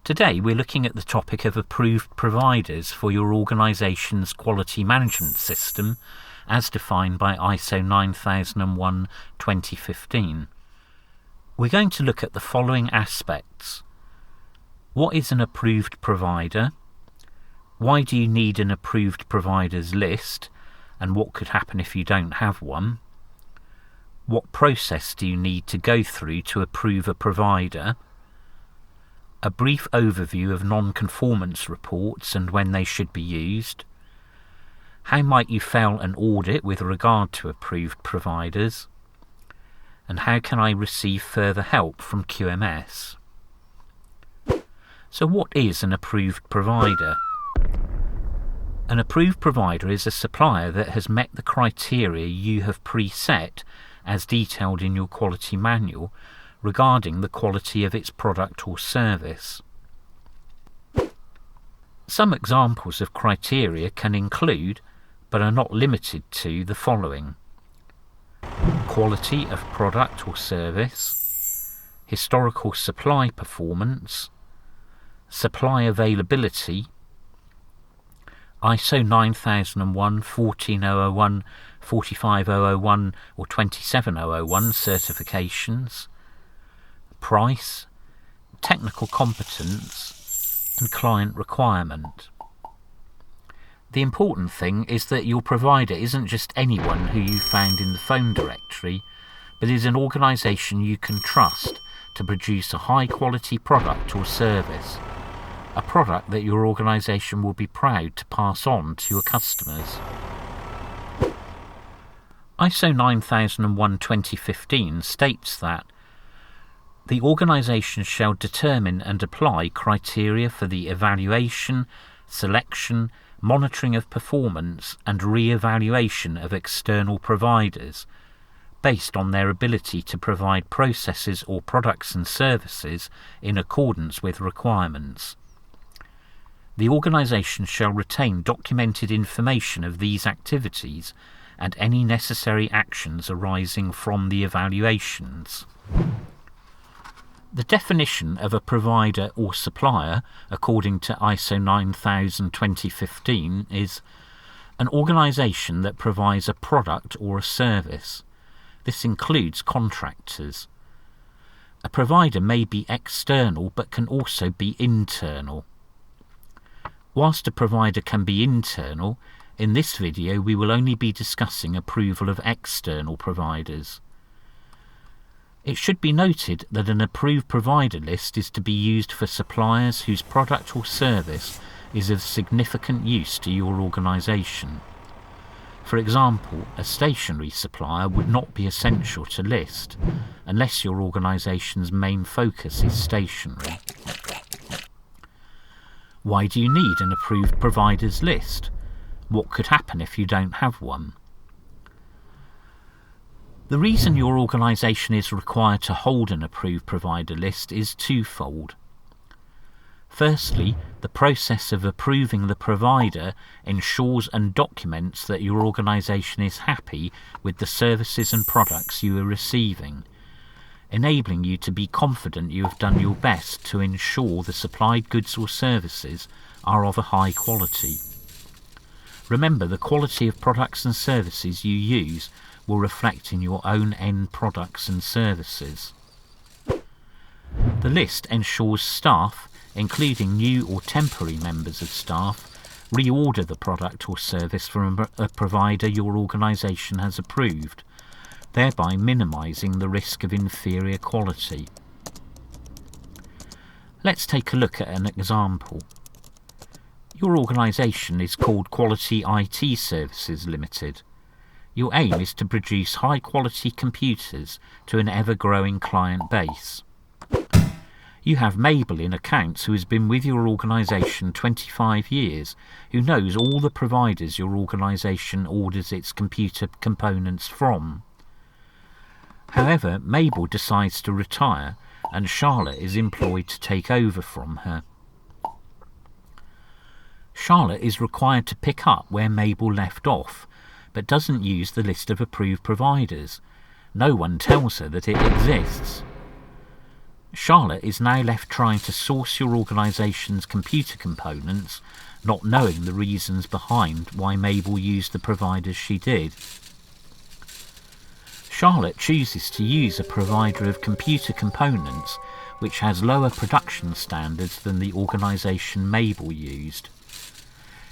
Today we're looking at the topic of approved providers for your organisation's quality management system as defined by ISO 9001-2015. We're going to look at the following aspects. What is an approved provider? Why do you need an approved providers list? And what could happen if you don't have one? What process do you need to go through to approve a provider? A brief overview of non-conformance reports and when they should be used. How might you fail an audit with regard to approved providers? And how can I receive further help from QMS? So what is an approved provider? An approved provider is a supplier that has met the criteria you have preset as detailed in your quality manual regarding the quality of its product or service. Some examples of criteria can include, but are not limited to, the following: quality of product or service, historical supply performance, supply availability, ISO 9001, 14001, 45001 or 27001 certifications, price, technical competence, and client requirement. The important thing is that your provider isn't just anyone who you found in the phone directory, but is an organisation you can trust to produce a high quality product or service, a product that your organisation will be proud to pass on to your customers. ISO 9001-2015 states that the organisation shall determine and apply criteria for the evaluation, selection, monitoring of performance and re-evaluation of external providers based on their ability to provide processes or products and services in accordance with requirements. The organisation shall retain documented information of these activities and any necessary actions arising from the evaluations. The definition of a provider or supplier, according to ISO 9000-2015, is an organisation that provides a product or a service. This includes contractors. A provider may be external but can also be internal. Whilst a provider can be internal, in this video we will only be discussing approval of external providers. It should be noted that an approved provider list is to be used for suppliers whose product or service is of significant use to your organisation. For example, a stationery supplier would not be essential to list, unless your organisation's main focus is stationery. Why do you need an approved providers list? What could happen if you don't have one? The reason your organisation is required to hold an approved provider list is twofold. Firstly, the process of approving the provider ensures and documents that your organisation is happy with the services and products you are receiving, enabling you to be confident you have done your best to ensure the supplied goods or services are of a high quality. Remember, the quality of products and services you use will reflect in your own end products and services. The list ensures staff, including new or temporary members of staff, reorder the product or service from a provider your organisation has approved, thereby minimising the risk of inferior quality. Let's take a look at an example. Your organisation is called Quality IT Services Limited. Your aim is to produce high-quality computers to an ever-growing client base. You have Mabel in accounts, who has been with your organisation 25 years, who knows all the providers your organisation orders its computer components from. However, Mabel decides to retire, and Charlotte is employed to take over from her. Charlotte is required to pick up where Mabel left off, but doesn't use the list of approved providers. No one tells her that it exists. Charlotte is now left trying to source your organisation's computer components, not knowing the reasons behind why Mabel used the providers she did. Charlotte chooses to use a provider of computer components which has lower production standards than the organisation Mabel used.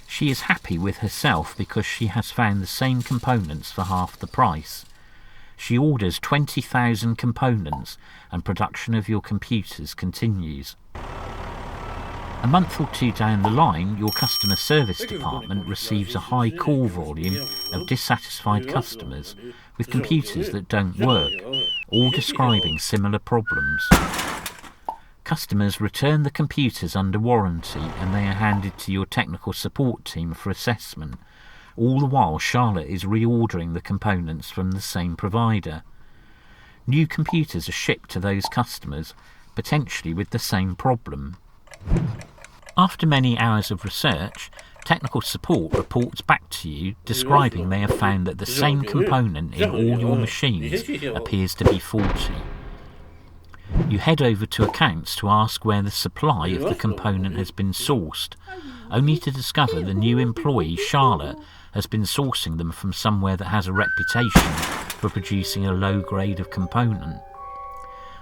She is happy with herself because she has found the same components for half the price. She orders 20,000 components and production of your computers continues. A month or two down the line, your customer service department receives a high call volume of dissatisfied customers with computers that don't work, all describing similar problems. Customers return the computers under warranty and they are handed to your technical support team for assessment. All the while Charlotte is reordering the components from the same provider. New computers are shipped to those customers, potentially with the same problem. After many hours of research, technical support reports back to you describing they have found that the same component in all your machines appears to be faulty. You head over to accounts to ask where the supply of the component has been sourced, only to discover the new employee, Charlotte, has been sourcing them from somewhere that has a reputation for producing a low grade of component.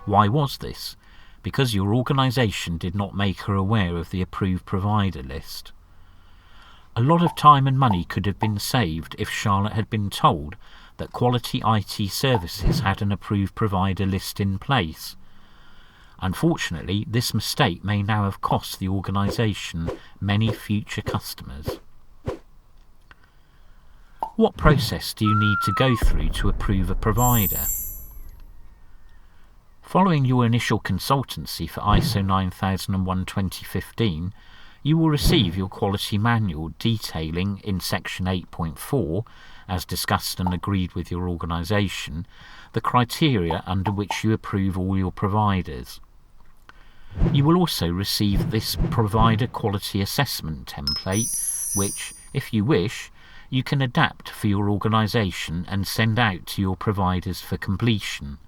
Why was this? Because your organisation did not make her aware of the approved provider list. A lot of time and money could have been saved if Charlotte had been told that Quality IT Services had an approved provider list in place. Unfortunately, this mistake may now have cost the organisation many future customers. What process do you need to go through to approve a provider? Following your initial consultancy for ISO 9001-2015, you will receive your quality manual detailing in section 8.4, as discussed and agreed with your organisation, the criteria under which you approve all your providers. You will also receive this provider quality assessment template, which, if you wish, you can adapt for your organisation and send out to your providers for completion.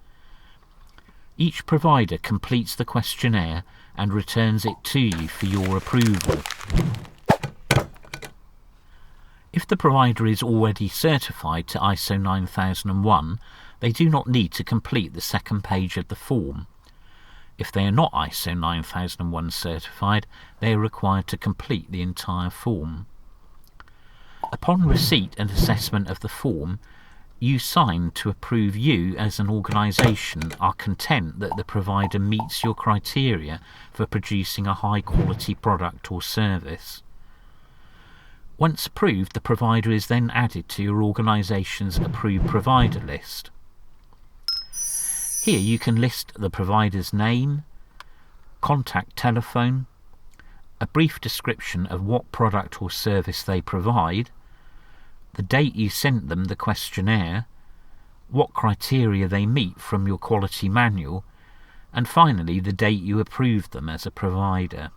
Each provider completes the questionnaire and returns it to you for your approval. If the provider is already certified to ISO 9001, they do not need to complete the second page of the form. If they are not ISO 9001 certified, they are required to complete the entire form. Upon receipt and assessment of the form, you sign to approve you as an organisation are content that the provider meets your criteria for producing a high quality product or service. Once approved, the provider is then added to your organisation's approved provider list. Here you can list the provider's name, contact telephone, a brief description of what product or service they provide, the date you sent them the questionnaire, what criteria they meet from your quality manual, and finally the date you approved them as a provider.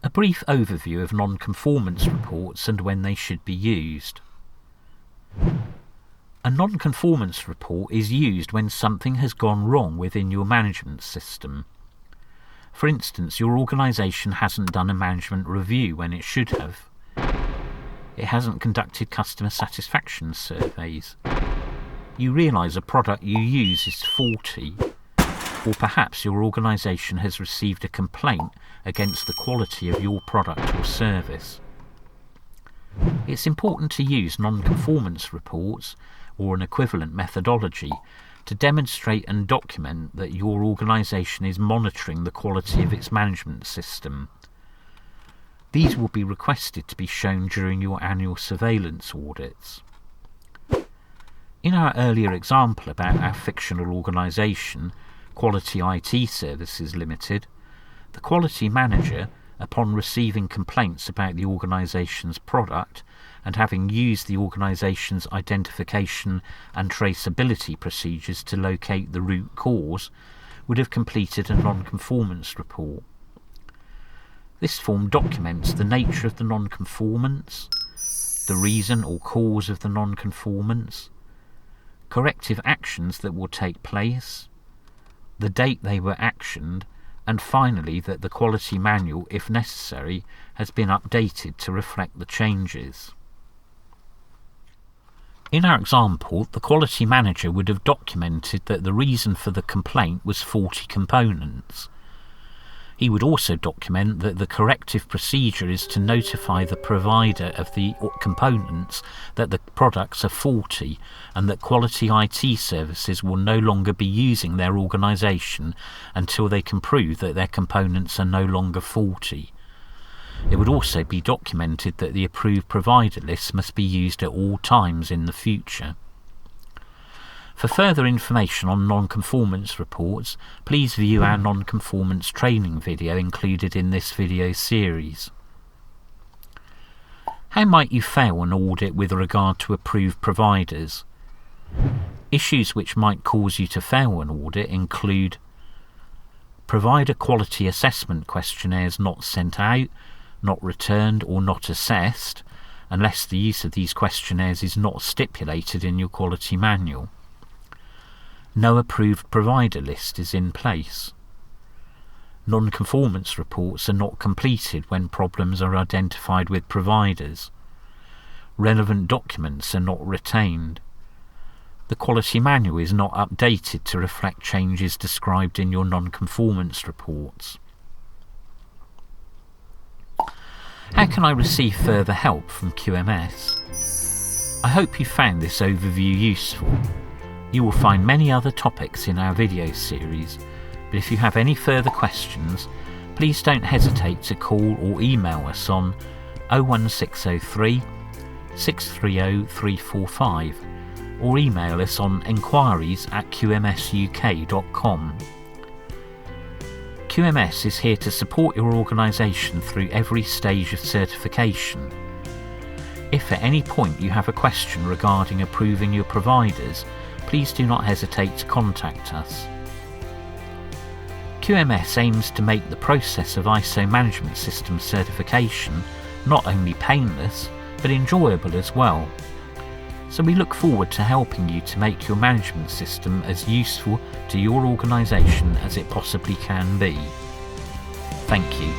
A brief overview of non-conformance reports and when they should be used. A non-conformance report is used when something has gone wrong within your management system. For instance, your organisation hasn't done a management review when it should have. It hasn't conducted customer satisfaction surveys. You realise a product you use is faulty, or perhaps your organisation has received a complaint against the quality of your product or service. It's important to use non-conformance reports or an equivalent methodology to demonstrate and document that your organisation is monitoring the quality of its management system. These will be requested to be shown during your annual surveillance audits. In our earlier example about our fictional organisation, Quality IT Services Limited, the quality manager, upon receiving complaints about the organisation's product and having used the organisation's identification and traceability procedures to locate the root cause, would have completed a non-conformance report. This form documents the nature of the non-conformance, the reason or cause of the non-conformance, corrective actions that will take place, the date they were actioned, and finally that the quality manual, if necessary, has been updated to reflect the changes. In our example, the quality manager would have documented that the reason for the complaint was faulty components. He would also document that the corrective procedure is to notify the provider of the components that the products are faulty and that quality IT services will no longer be using their organisation until they can prove that their components are no longer faulty. It would also be documented that the approved provider list must be used at all times in the future. For further information on non-conformance reports, please view our non-conformance training video included in this video series. How might you fail an audit with regard to approved providers? Issues which might cause you to fail an audit include provider quality assessment questionnaires not sent out, not returned or not assessed, unless the use of these questionnaires is not stipulated in your quality manual. No approved provider list is in place. Non-conformance reports are not completed when problems are identified with providers. Relevant documents are not retained. The quality manual is not updated to reflect changes described in your non-conformance reports. How can I receive further help from QMS? I hope you found this overview useful. You will find many other topics in our video series, but if you have any further questions, please don't hesitate to call or email us on 01603 630 345 or email us on enquiries@qmsuk.com. QMS is here to support your organisation through every stage of certification. If at any point you have a question regarding approving your providers, please do not hesitate to contact us. QMS aims to make the process of ISO management system certification not only painless, but enjoyable as well. So we look forward to helping you to make your management system as useful to your organisation as it possibly can be. Thank you.